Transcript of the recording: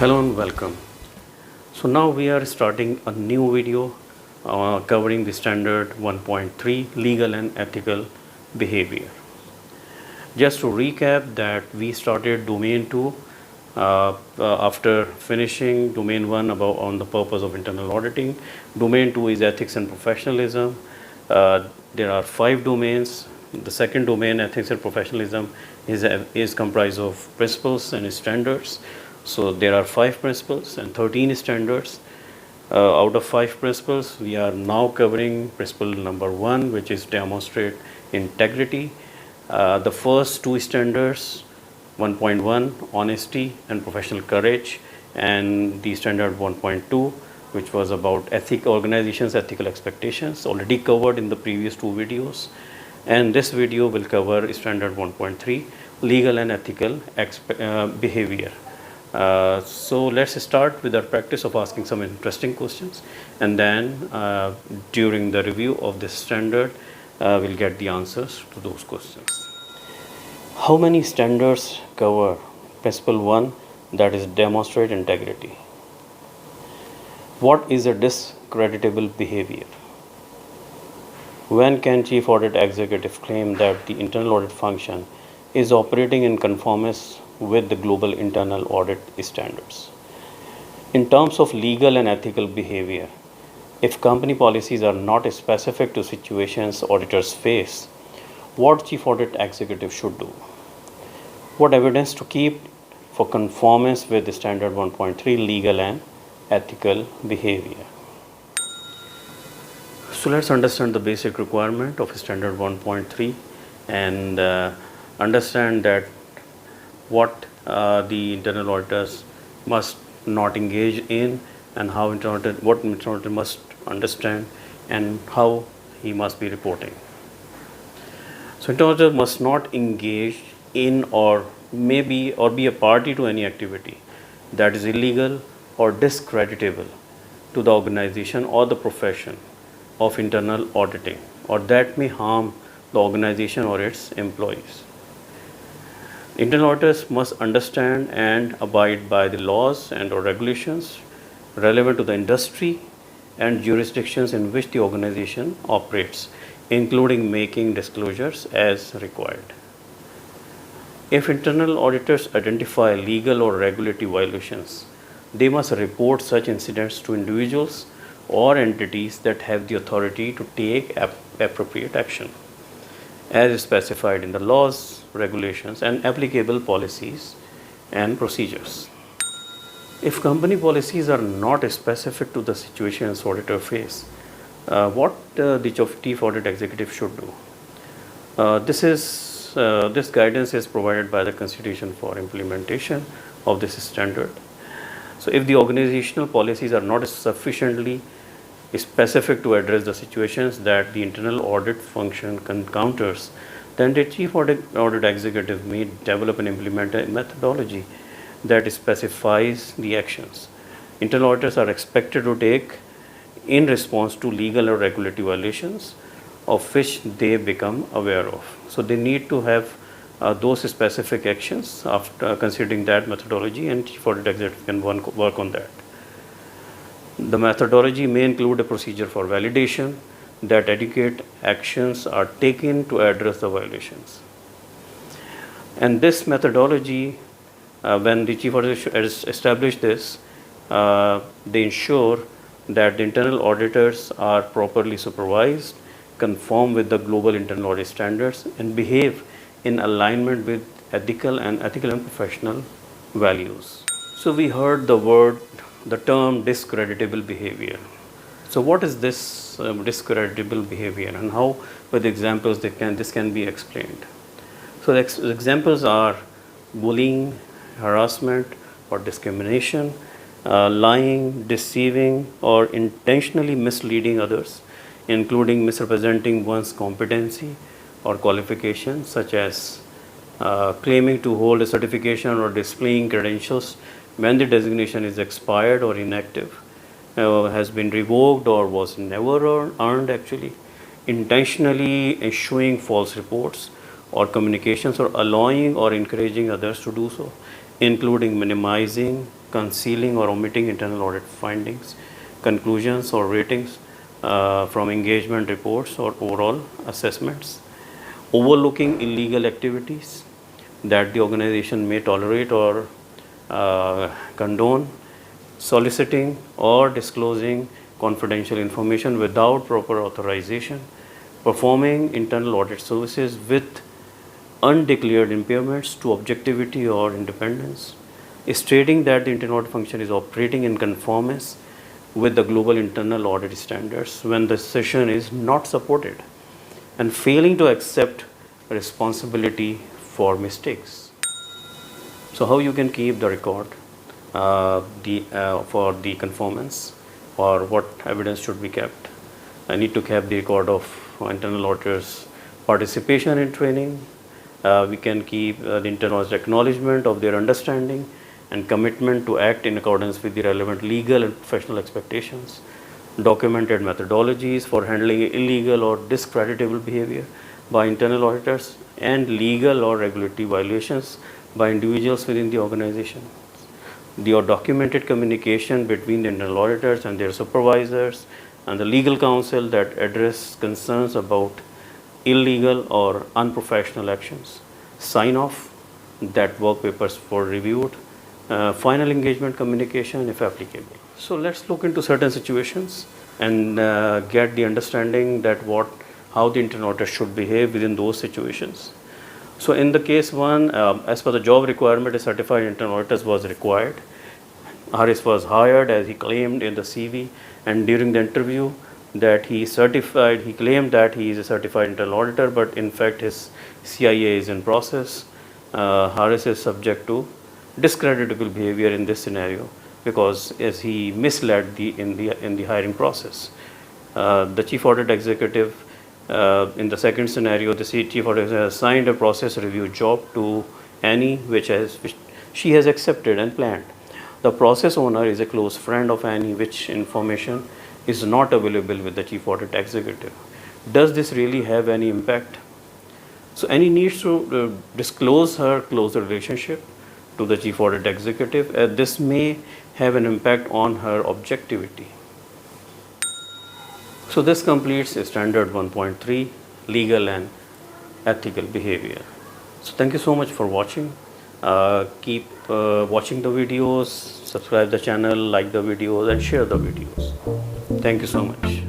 Hello and welcome. So now we are starting a new video covering the standard 1.3 legal and ethical behavior. Just to recap that we started domain 2 after finishing domain 1 about on the purpose of internal auditing. Domain 2 is ethics and professionalism. There are 5 domains. The second domain, ethics and professionalism, is comprised of principles and standards. So there are 5 principles and 13 standards. Out of 5 principles, we are now covering principle number 1, which is demonstrate integrity. The first 2 standards, 1.1, honesty and professional courage, and the standard 1.2, which was about organizations' ethical expectations, already covered in the previous 2 videos. And this video will cover standard 1.3, legal and ethical behavior. So let's start with our practice of asking some interesting questions, and then during the review of this standard we'll get the answers to those questions. How many standards cover principle 1, that is demonstrate integrity? What is a discreditable behavior? When can Chief Audit Executive claim that the internal audit function is operating in conformance with the global internal audit standards? In terms of legal and ethical behavior, if company policies are not specific to situations auditors face, what Chief Audit Executive should do? What evidence to keep for conformance with the standard 1.3 legal and ethical behavior? So let's understand the basic requirement of standard 1.3 and understand that what the internal auditors must not engage in, and how what internal auditor must understand, and how he must be reporting. So internal auditor must not engage in or be a party to any activity that is illegal or discreditable to the organization or the profession of internal auditing, or that may harm the organization or its employees. Internal auditors must understand and abide by the laws and or regulations relevant to the industry and jurisdictions in which the organization operates, including making disclosures as required. If internal auditors identify legal or regulatory violations, they must report such incidents to individuals or entities that have the authority to take appropriate action, as specified in the laws, regulations, and applicable policies and procedures. If company policies are not specific to the situations auditor face, what the Chief Audit Executive should do? This guidance is provided by the Constitution for implementation of this standard. So if the organizational policies are not sufficiently specific to address the situations that the internal audit function encounters, then the Chief Audit Executive may develop and implement a methodology that specifies the actions internal auditors are expected to take in response to legal or regulatory violations of which they become aware of. So they need to have those specific actions after considering that methodology, and Chief Audit Executive can work on that. The methodology may include a procedure for validation that adequate actions are taken to address the violations. And this methodology, when the Chief Auditor has established this, they ensure that the internal auditors are properly supervised, conform with the global internal audit standards, and behave in alignment with ethical and professional values. So we heard the term discreditable behavior. So what is this discreditable behavior, and how with examples this can be explained? So the examples are bullying, harassment or discrimination, lying, deceiving or intentionally misleading others, including misrepresenting one's competency or qualifications, such as claiming to hold a certification or displaying credentials when the designation is expired or inactive, has been revoked or was never earned actually, intentionally issuing false reports or communications or allowing or encouraging others to do so, including minimizing concealing or omitting internal audit findings, conclusions or ratings from engagement reports or overall assessments, overlooking illegal activities that the organization may tolerate or condone, soliciting or disclosing confidential information without proper authorization, performing internal audit services with undeclared impairments to objectivity or independence, stating that the internal audit function is operating in conformance with the global internal audit standards when the session is not supported, and failing to accept responsibility for mistakes. So how you can keep the record for the conformance, or what evidence should be kept? I need to keep the record of internal auditors' participation in training. We can keep the internal auditors' acknowledgement of their understanding and commitment to act in accordance with the relevant legal and professional expectations, documented methodologies for handling illegal or discreditable behavior by internal auditors, and legal or regulatory violations by individuals within the organization. The documented communication between the internal auditors and their supervisors and the legal counsel that address concerns about illegal or unprofessional actions, sign off that work papers were reviewed, final engagement communication if applicable. So let's look into certain situations and get the understanding that how the internal auditor should behave within those situations. So in the case one, as per the job requirement, a certified internal auditor was required. Haris was hired as he claimed in the CV, and during the interview that he claimed that he is a certified internal auditor, but in fact his CIA is in process. Haris is subject to discreditable behavior in this scenario because as he misled in the hiring process. The chief audit executive in the second scenario, the chief audit executive has assigned a process review job to Annie, which she has accepted and planned. The process owner is a close friend of Annie, which information is not available with the chief audit executive. Does this really have any impact? So Annie needs to disclose her close relationship to the chief audit executive. This may have an impact on her objectivity. So this completes standard 1.3, legal and ethical behavior. So thank you so much for watching. Keep watching the videos, subscribe the channel, like the videos and share the videos. Thank you so much.